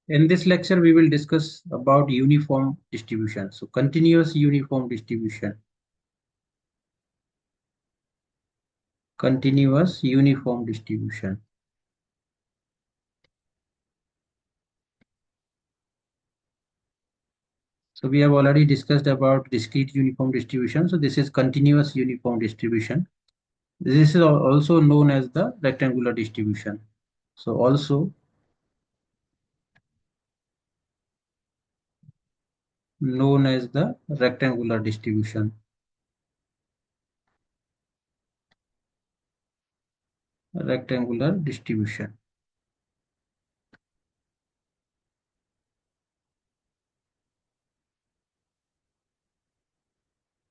In this lecture, we will discuss about uniform distribution. So continuous uniform distribution. Continuous uniform distribution. So we have already discussed about discrete uniform distribution. So this is continuous uniform distribution. This is also known as the rectangular distribution. So also known as the rectangular distribution. Rectangular distribution.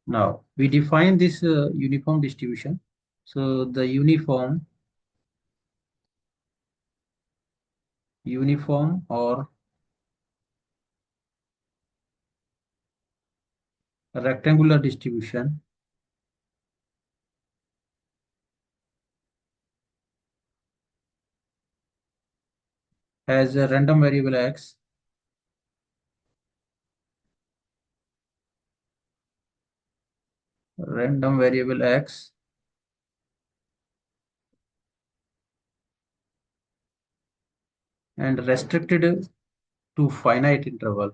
Now we define this uniform distribution. So the uniform or rectangular distribution has a random variable x random variable x and restricted to finite interval.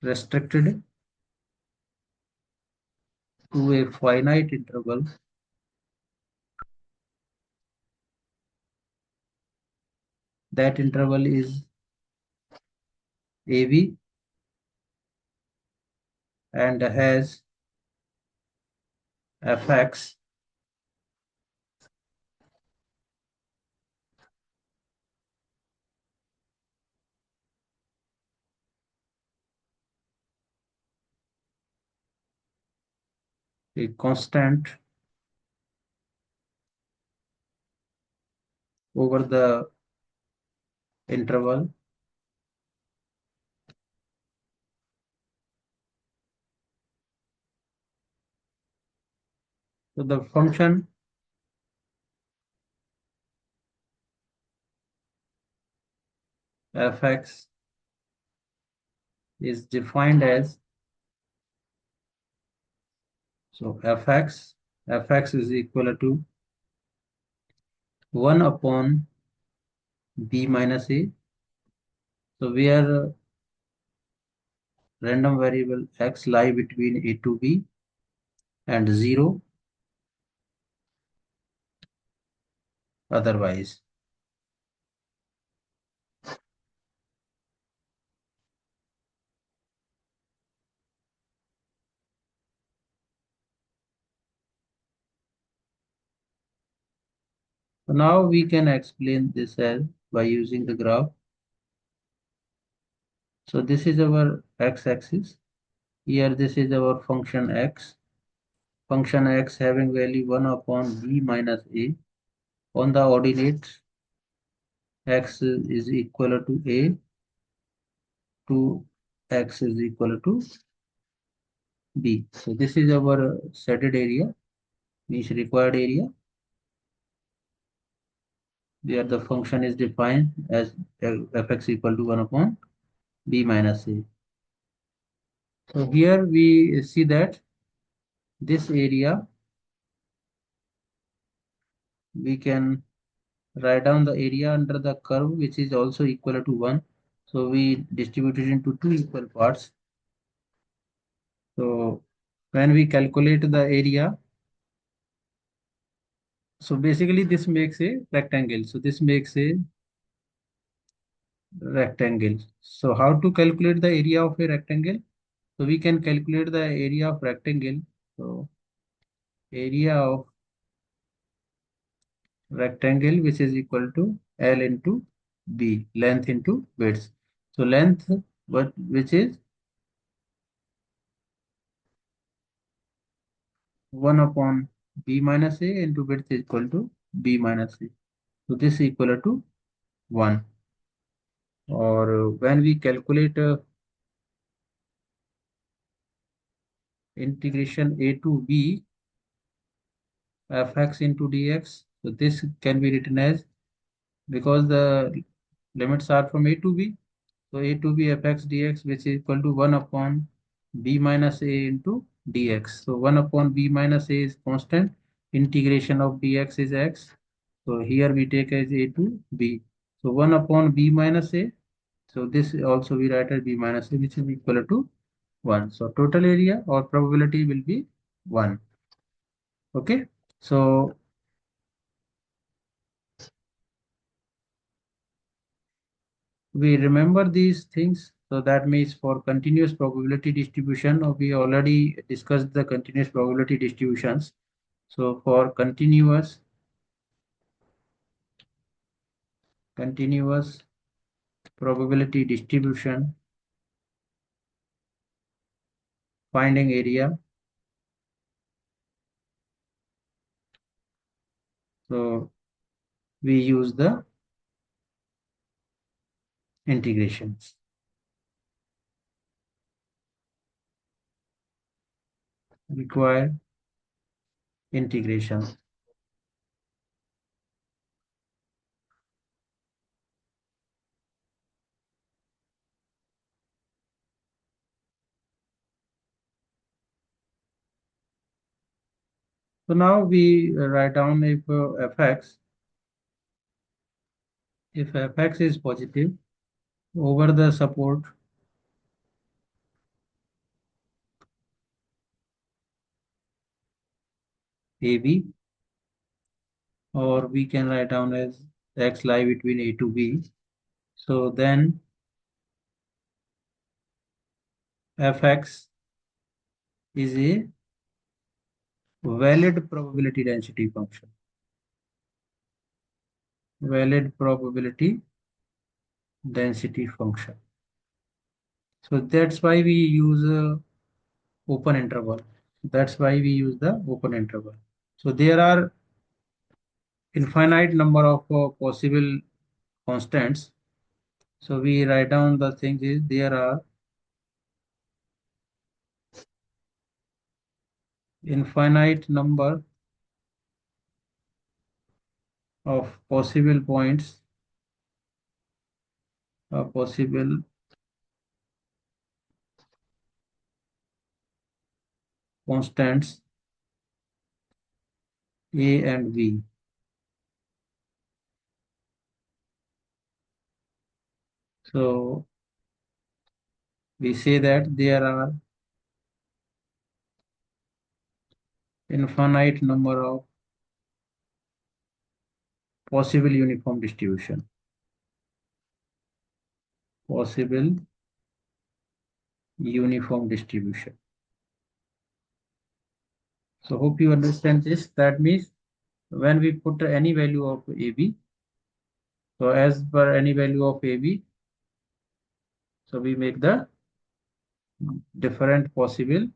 Restricted to a finite interval. That interval is AB and has fx a constant over the interval. So the function fx is defined as, so fx is equal to 1 upon b minus a. So where random variable x lie between a to b and 0 otherwise. So now we can explain this as by using the graph. So this is our x-axis. Here this is our function x. Function x having value 1 upon b minus a. On the ordinates, x is equal to a to x is equal to b. So this is our shaded area, means required area, where the function is defined as fx equal to 1 upon b minus a. So here we see that this area we can write down the area under the curve, which is also equal to 1. So we distribute it into two equal parts. So when we calculate the area, so basically this makes a rectangle. So this makes a rectangle. So how to calculate the area of a rectangle? So we can calculate the area of rectangle. So area of rectangle, which is equal to L into B, length into width. So length, which is 1 upon b minus a into width is equal to b minus a. So this is equal to 1. Or when we calculate integration a to b fx into dx, so this can be written as because the limits are from a to b. So a to b fx dx, which is equal to 1 upon b minus a into dx. So 1 upon b minus a is constant. Integration of dx is x. So here we take as a to b. So 1 upon b minus a. So this also we write as b minus a, which is equal to 1. So total area or probability will be 1. Okay. So we remember these things. So that means for continuous probability distribution, we already discussed the continuous probability distributions. So for continuous probability distribution, finding area. So we use the integrations. Require integration. So now we write down if fx is positive over the support AB, or we can write down as x lie between A to B. So then fx is a valid probability density function. Valid probability density function. So that's why we use open interval. That's why we use the open interval. So there are infinite number of possible constants. So we write down the things is there are infinite number of possible points, possible constants A and B. So we say that there are infinite number of possible uniform distribution. Possible uniform distribution. So hope you understand this. That means when we put any value of AB, so as per any value of AB, so we make the different possible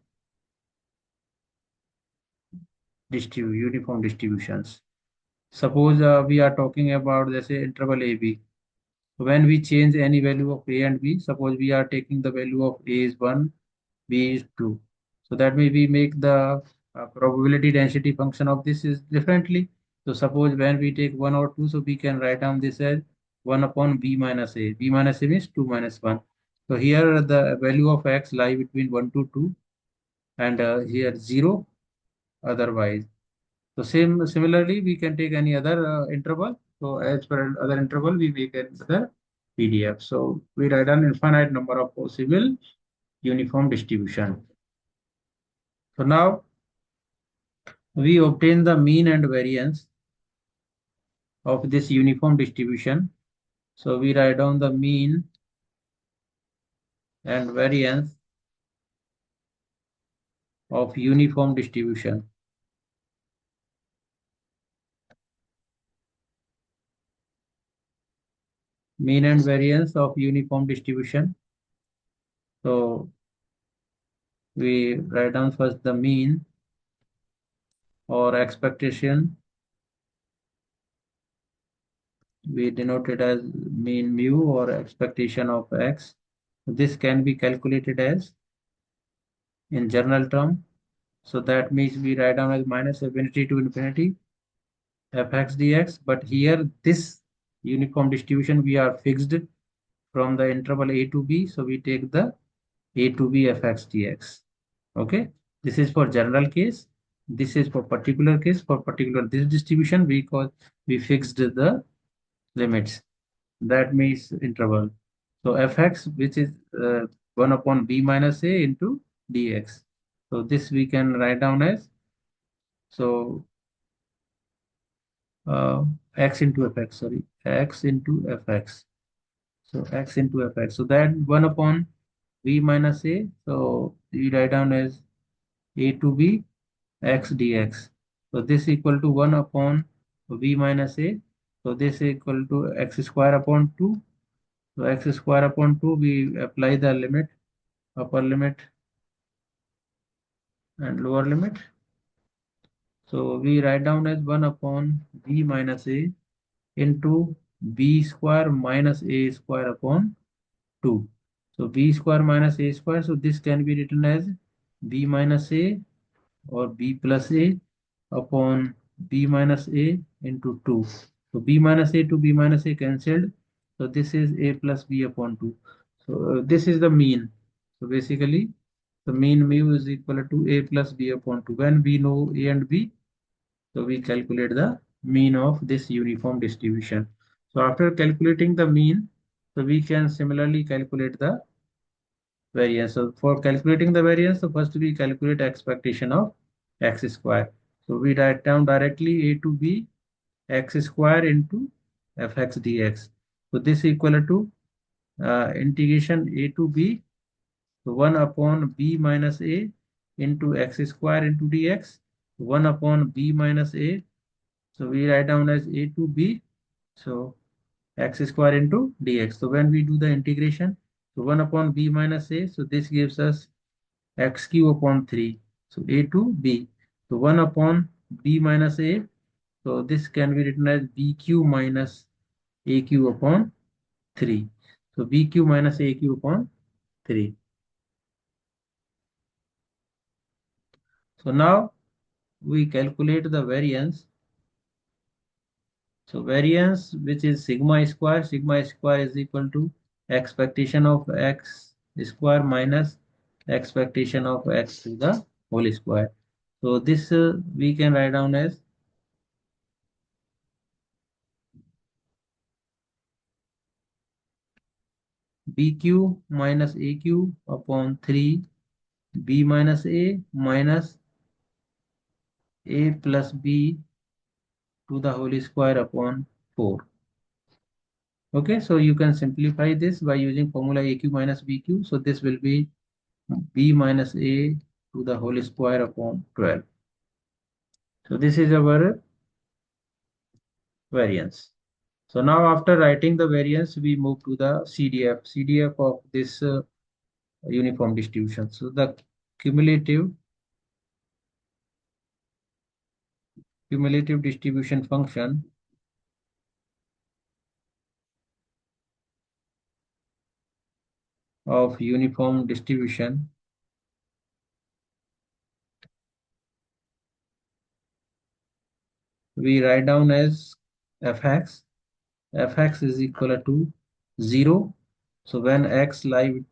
uniform distributions. Suppose we are talking about, let's say, interval AB. When we change any value of A and B, suppose we are taking the value of A is 1, B is 2. So that may we make the probability density function of this is differently. So suppose when we take 1 or 2, so we can write down this as 1 upon B minus A. B minus A means 2 minus 1. So here the value of x lie between 1 to 2, and here 0 otherwise. So similarly, we can take any other interval. So as per other interval, we make another PDF. So we write an infinite number of possible uniform distribution. So now we obtain the mean and variance of this uniform distribution. So we write down the mean and variance of uniform distribution. Mean and variance of uniform distribution. So we write down first the mean or expectation. We denote it as mean mu or expectation of x. This can be calculated as in general term. So that means we write down as minus infinity to infinity fx dx. But here this uniform distribution, we are fixed from the interval a to b. So we take the a to b fx dx. Okay, this is for general case. This is for particular case. For particular this distribution, because we fixed the limits. That means interval. So fx, which is 1 upon b minus a into dx. So this we can write down as, so x into fx, sorry, x into fx. So x into fx. So that 1 upon b minus a. So we write down as a to b x dx. So this equal to 1 upon b minus a. So this equal to x square upon 2. So x square upon 2, we apply the limit, upper limit and lower limit. So we write down as 1 upon b minus a into b square minus a square upon 2. So b square minus a square. So this can be written as b minus a or b plus a upon b minus a into 2. So b minus a to b minus a cancelled. So this is a plus b upon 2. So this is the mean. So basically the mean mu is equal to a plus b upon 2. When we know a and b, so we calculate the mean of this uniform distribution. So after calculating the mean, so we can similarly calculate the variance. So for calculating the variance, so first we calculate expectation of x square. So we write down directly a to b x square into fx dx. So this equal to integration a to b, so 1 upon b minus a into x square into dx, 1 upon b minus a. So we write down as a to b, so x square into dx. So when we do the integration, so 1 upon b minus a, so this gives us x cube upon 3. So a to b. So 1 upon b minus a. So this can be written as bq minus aq upon 3. So bq minus aq upon 3. So now we calculate the variance. So variance, which is sigma square is equal to expectation of x square minus expectation of x to the whole square. So this we can write down as bq minus aq upon 3 b minus a minus a plus b to the whole square upon 4. Okay, so you can simplify this by using formula aq minus bq. So this will be b minus a to the whole square upon 12. So this is our variance. So now after writing the variance, we move to the CDF of this uniform distribution. So the cumulative distribution function of uniform distribution we write down as fx. Fx is equal to 0. So when x lie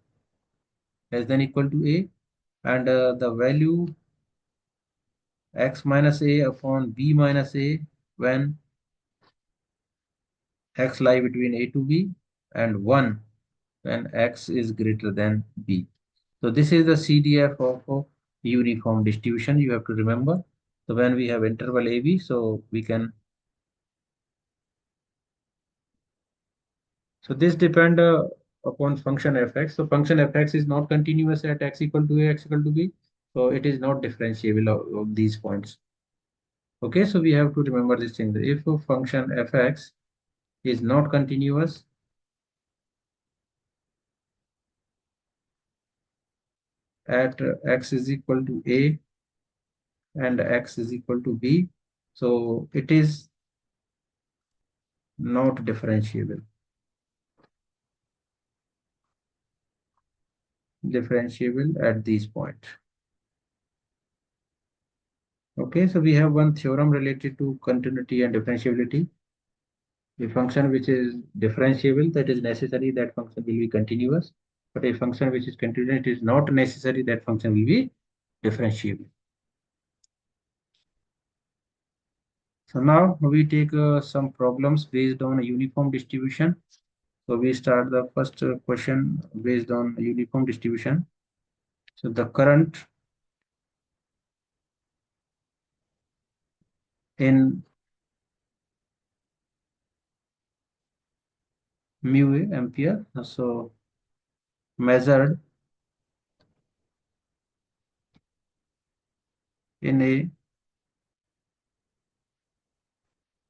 less than equal to a, and the value x minus a upon b minus a when x lie between a to b, and 1 when x is greater than b. So this is the CDF of a uniform distribution. You have to remember. So when we have interval AB, so we can. So this depend upon function fx. So function fx is not continuous at x equal to a, x equal to b. So it is not differentiable of these points. Okay, so we have to remember this thing. If a function fx is not continuous at x is equal to a and x is equal to b, so it is not differentiable. At these points. Okay, so we have one theorem related to continuity and differentiability. A function which is differentiable, that is necessary that function will be continuous. But a function which is continuous, it is not necessary that function will be differentiable. So now we take some problems based on a uniform distribution. So we start the first question based on uniform distribution. So the current in mu A ampere, so measured in a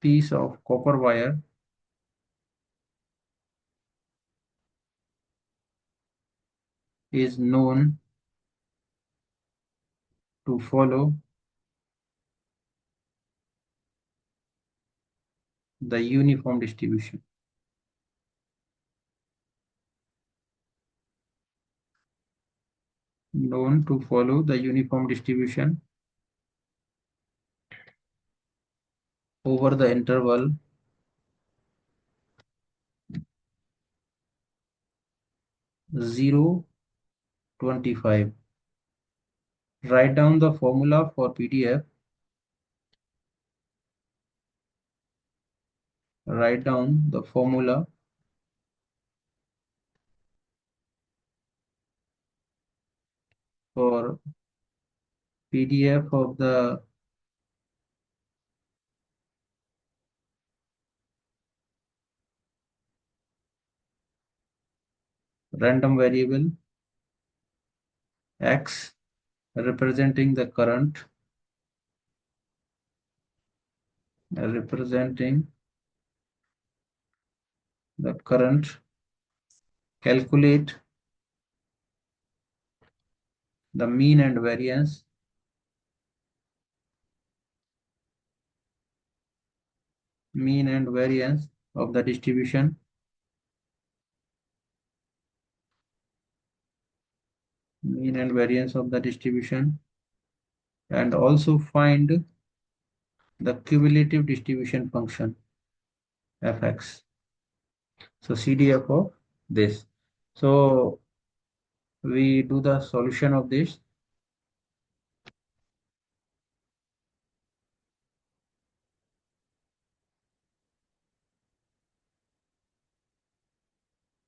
piece of copper wire is known to follow the uniform distribution. Known to follow the uniform distribution over the interval 0, 25. Write down the formula for PDF. Write down the formula for PDF of the random variable X representing the current, representing the current. Calculate the mean and variance of the distribution. Mean and variance of the distribution, and also find the cumulative distribution function fx. So CDF of this. So we do the solution of this.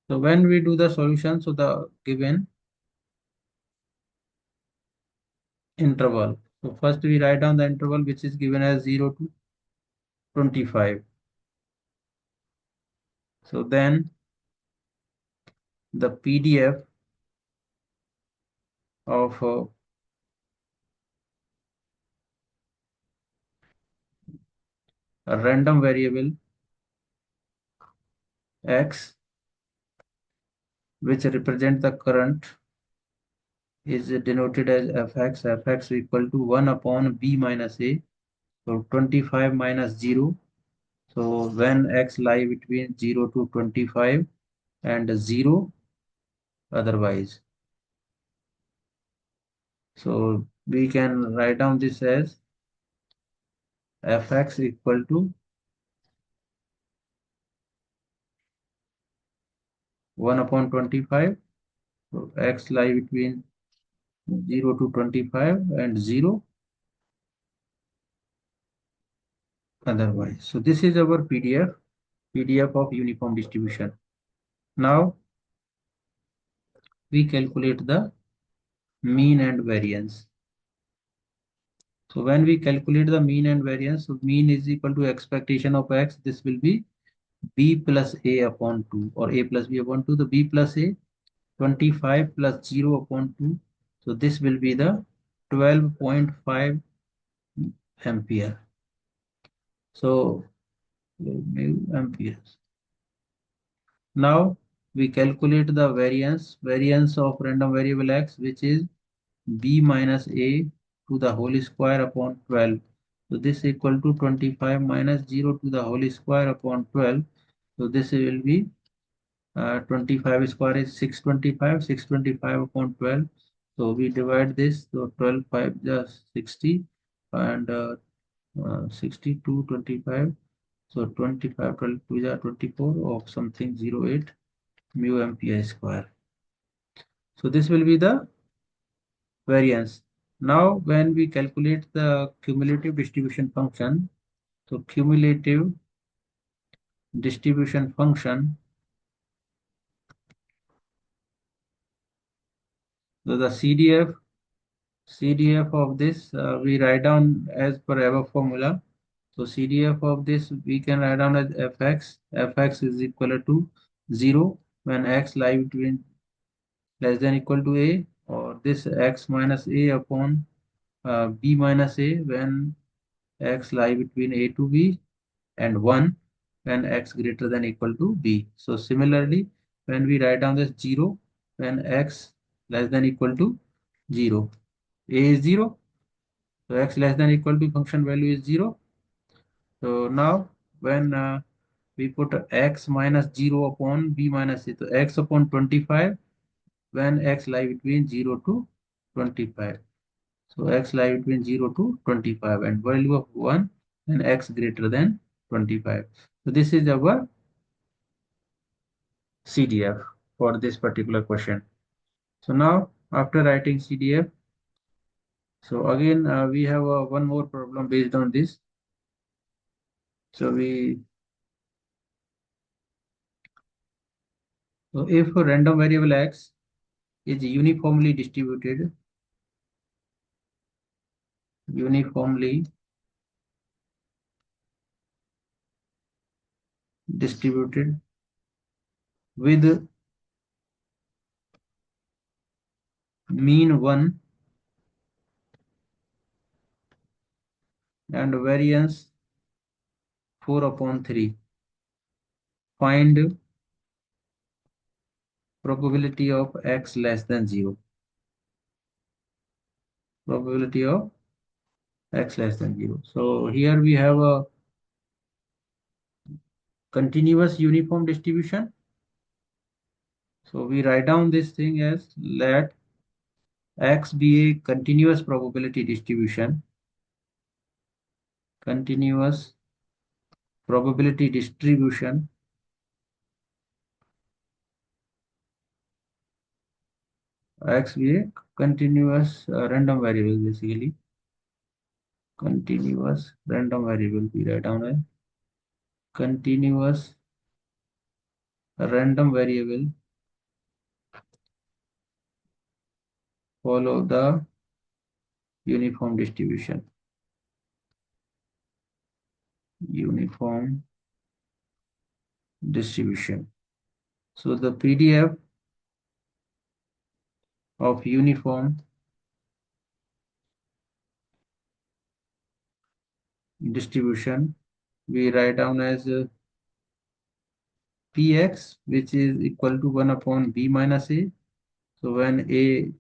So when we do the solution, so the given interval. So first we write down the interval which is given as 0 to 25. So then the PDF of a random variable x which represent the current is denoted as fx. Fx equal to 1 upon b minus a. So 25 minus 0. So when x lie between 0 to 25 and 0 otherwise. So we can write down this as fx equal to 1 upon 25. So x lie between 0 to 25 and 0 otherwise. So this is our PDF of uniform distribution. Now we calculate the mean and variance. So when we calculate the mean and variance, so mean is equal to expectation of x. This will be b plus a upon 2 or a plus b upon 2. The b plus a 25 plus 0 upon 2. So this will be the 12.5 ampere. So mu amperes. Now we calculate the variance of random variable x, which is b minus a to the whole square upon 12. So this is equal to 25 minus 0 to the whole square upon 12. So this will be 25 square is 625, 625 upon 12. So we divide this, so 12 5 just 60 and 60 to 25. So 25, 12 is 24 of something 08 mu ampere square. So this will be the variance. Now when we calculate the cumulative distribution function, so cumulative distribution function, so the CDF of this we write down as per above formula. So CDF of this we can write down as fx. Fx is equal to 0 when x lie between less than equal to a, or this x minus a upon b minus a when x lie between a to b, and 1 when x greater than equal to b. So similarly, when we write down this 0 when x less than equal to 0, a is 0, so x less than equal to function value is 0. So now when we put x minus 0 upon b minus a, so x upon 25 when x lie between 0 to 25. So x lie between 0 to 25 and value of 1 and x greater than 25. So this is our CDF for this particular question. So now after writing CDF, so again we have one more problem based on this. So if a random variable x is uniformly distributed with mean 1 and variance 4 upon 3, find probability of x less than 0. Probability of x less than 0. So here we have a continuous uniform distribution. So we write down this thing as let x be a continuous probability distribution. Continuous probability distribution x be a continuous random variable, basically continuous random variable. We write down a continuous random variable follow the uniform distribution. Uniform distribution. So the PDF of uniform distribution we write down as px, which is equal to 1 upon b minus a. So when a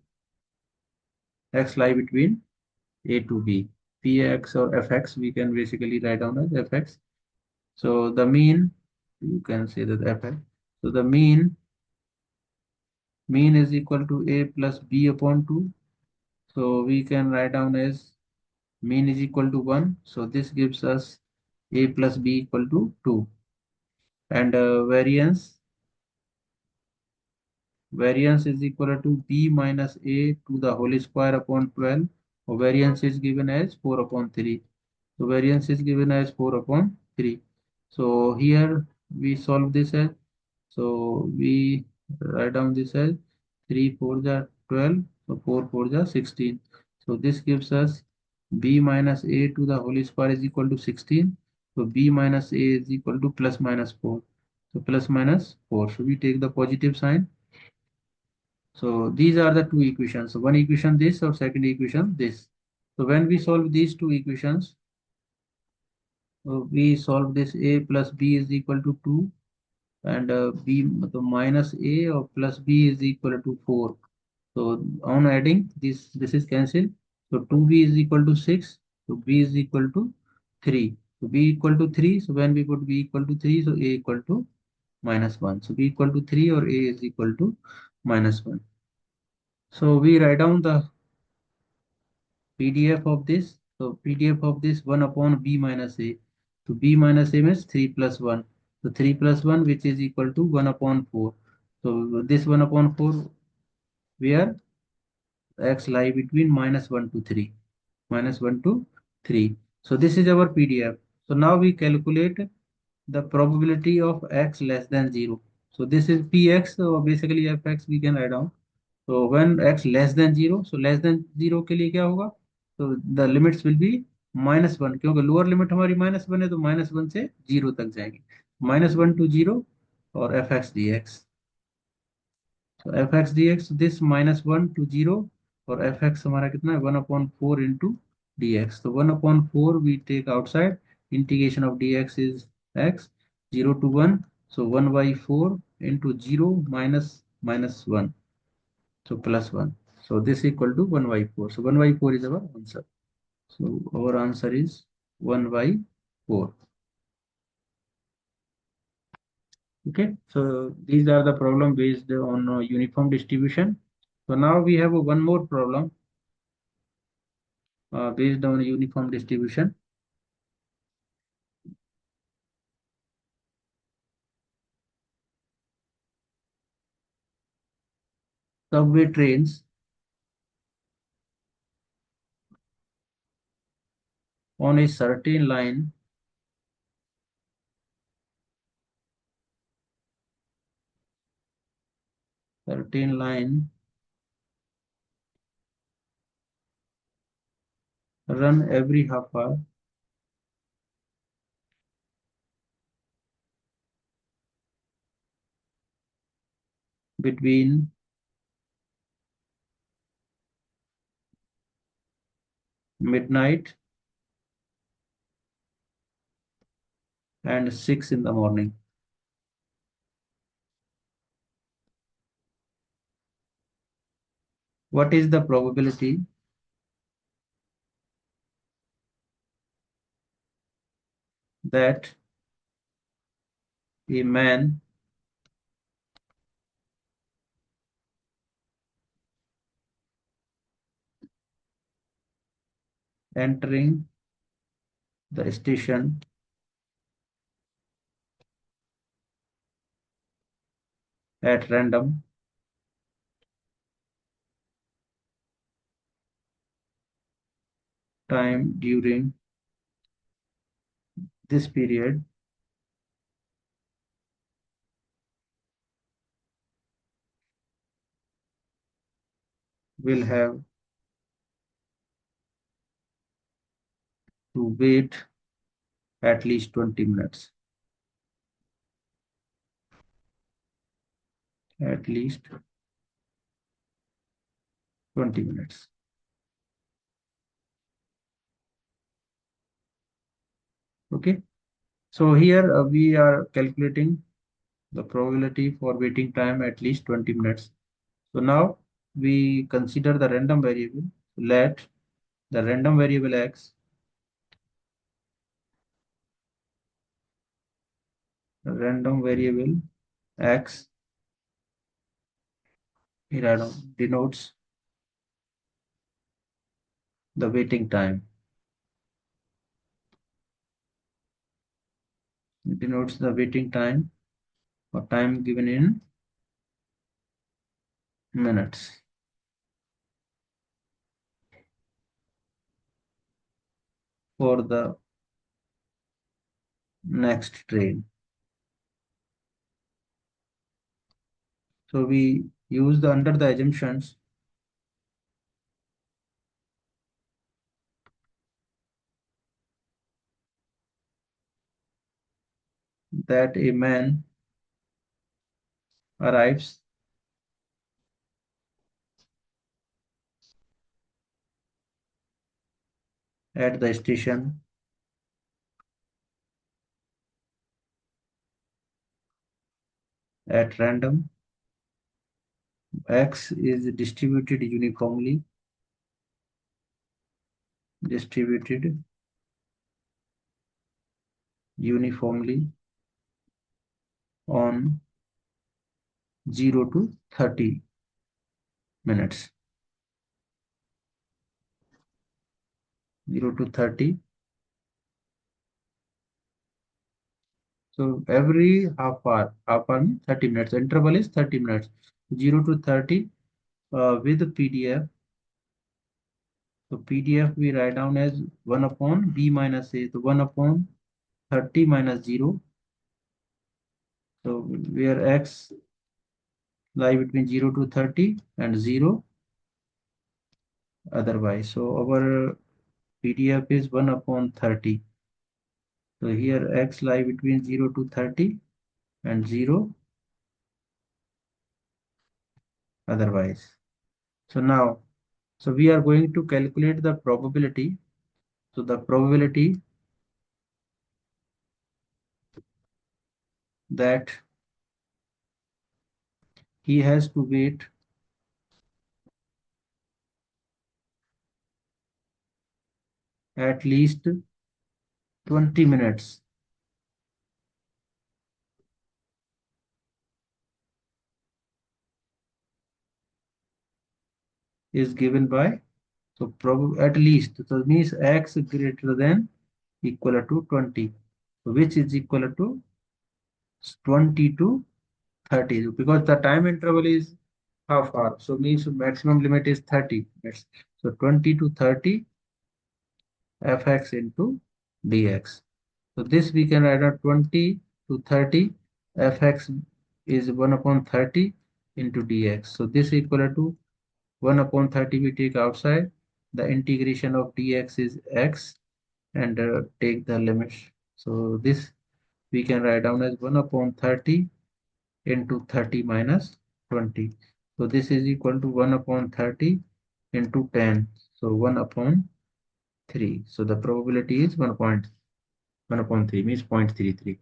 x lie between a to b, px or fx we can basically write down as fx. So the mean, you can say that fx. So the mean is equal to a plus b upon 2. So we can write down as mean is equal to 1. So this gives us a plus b equal to 2. And variance is equal to b minus a to the whole square upon 12. Or variance is given as 4 upon 3. So variance is given as 4 upon 3. So here we solve this as, so we write down this as 3 4 the 12, so 4 4 the 16. So this gives us b minus a to the whole square is equal to 16. So b minus a is equal to plus minus 4. So plus minus 4. So we take the positive sign. So these are the two equations. So one equation this or second equation this. So when we solve these two equations, we solve this a plus b is equal to 2 and b so minus a or plus b is equal to 4. So on adding this is cancelled. So 2b is equal to 6. So b is equal to 3. So b equal to 3. So when we put b equal to 3, so a equal to minus 1. So b equal to 3 or a is equal to minus 1. So we write down the PDF of this. So PDF of this 1 upon b minus a. So b minus a means 3 plus 1. So 3 plus 1 which is equal to 1 upon 4. So this 1 upon 4 where x lie between minus 1 to 3. Minus 1 to 3. So this is our PDF. So now we calculate the probability of x less than 0. So this is px. So basically fx we can write down. So when x less than 0, so less than 0 के लिए क्या होगा? So the limits will be -1 क्योंकि lower limit हमारी -1 है तो -1 से 0 तक जाएंगे. -1 to 0 और fx dx. So fx dx this -1 to 0 और fx हमारा कितना है 1/4 into dx. तो 1/4 we take outside. Integration of dx is x 0 to 1. So 1/4 into 0 minus -1. So plus 1. So this equal to 1/4. So 1/4 is our answer. So our answer is 1/4. Okay. So these are the problem based on uniform distribution. So now we have one more problem based on uniform distribution. Subway trains on a certain line run every half hour between midnight and 6 in the morning. What is the probability that a man entering the station at random time during this period will have to wait at least 20 minutes. At least 20 minutes. Okay. So here we are calculating the probability for waiting time at least 20 minutes. So now we consider the random variable. Let the random variable x, random variable x, here I don't denotes the waiting time. It denotes the waiting time or time given in minutes for the next train. So we use the under the assumptions that a man arrives at the station at random. X is distributed uniformly on 0 to 30 minutes. 0 to 30 So every half hour means 30 minutes. Interval is 30 minutes. 0 to 30 with PDF. So PDF we write down as 1 upon B minus A. So 1 upon 30 minus 0. So where X lie between 0 to 30 and 0 otherwise. So our PDF is 1 upon 30. So here X lie between 0 to 30 and 0 otherwise. So now, so we are going to calculate the probability. So the probability that he has to wait at least 20 minutes is given by, so at least, so means X greater than equal to 20, so which is equal to 20 to 30, because the time interval is half hour, so means maximum limit is 30 minutes. So 20 to 30 fx into dx. So this we can write out 20 to 30 fx is 1 upon 30 into dx. So this equal to 1 upon 30 we take outside. The integration of dx is x and take the limits. So this we can write down as 1 upon 30 into 30 minus 20. So this is equal to 1 upon 30 into 10. So 1 upon 3. So the probability is 1 upon 3 means 0.33.